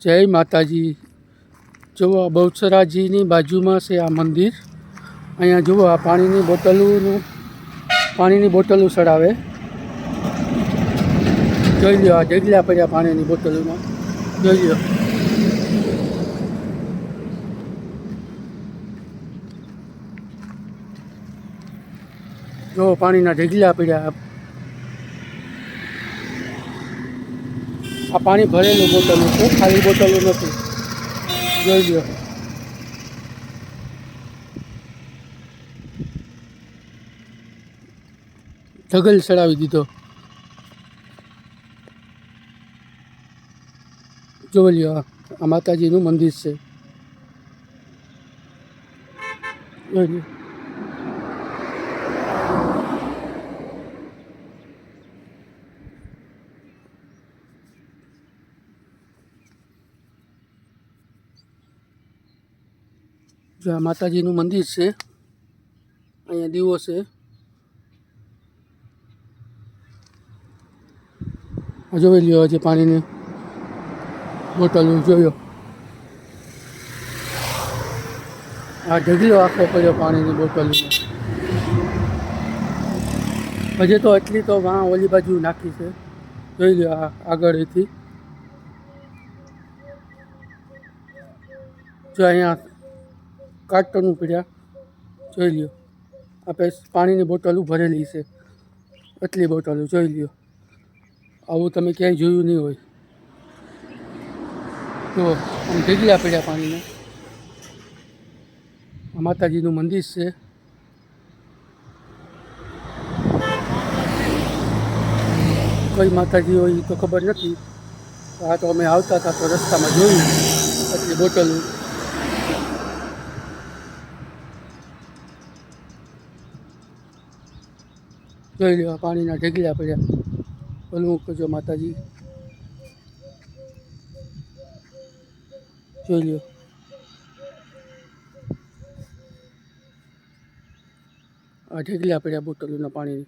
જય માતાજી। જુઓ બહુચરાજીની બાજુમાં છે આ મંદિર। અહીંયા જુઓ આ પાણીની બોટલો ચડાવે। જોઈ લો આ ઢગલા પડ્યા પાણીની બોટલોમાં, જોઈ લો। જો પાણીના ઢગલા પડ્યા। આ પાણી ભરેલું બોટલો છે, ખાલી બોટલો નથી, જોઈ લો। ઢગલ ચડાવી દીધો, જોઈ લો। આ માતાજીનું મંદિર છે, જોઈ લો। જો આ માતાજીનું મંદિર છે, અહીંયા દીવો છે। જોઈ લ્યો હજી પાણીની બોટલો જોયો। આ ઢગલો આખો પડ્યો પાણીની બોટલોનો। હજી તો એટલી તો વાં ઓલી બાજુ નાખી છે, જોઈ લો। આ આગળથી જો અહીંયા કાર્ટનો પડ્યા, જોઈ લ્યો। આપણે પાણીની બોટલો ભરેલી છે, એટલી બોટલો જોઈ લ્યો। આવું તમે ક્યાંય જોયું નહીં હોય। તો આમ ઢગલા પડ્યા પાણીના। આ માતાજીનું મંદિર છે, કઈ માતાજી હોય એ તો ખબર નથી। આ તો અમે આવતા હતા તો રસ્તામાં જોયું એટલી બોટલો। જોઈ લો પાણીના ઢગલા પડ્યા। ભલું કરજો માતાજી, જોઈ લો। આ ઢગલા પડ્યા બોટલોના પાણીની।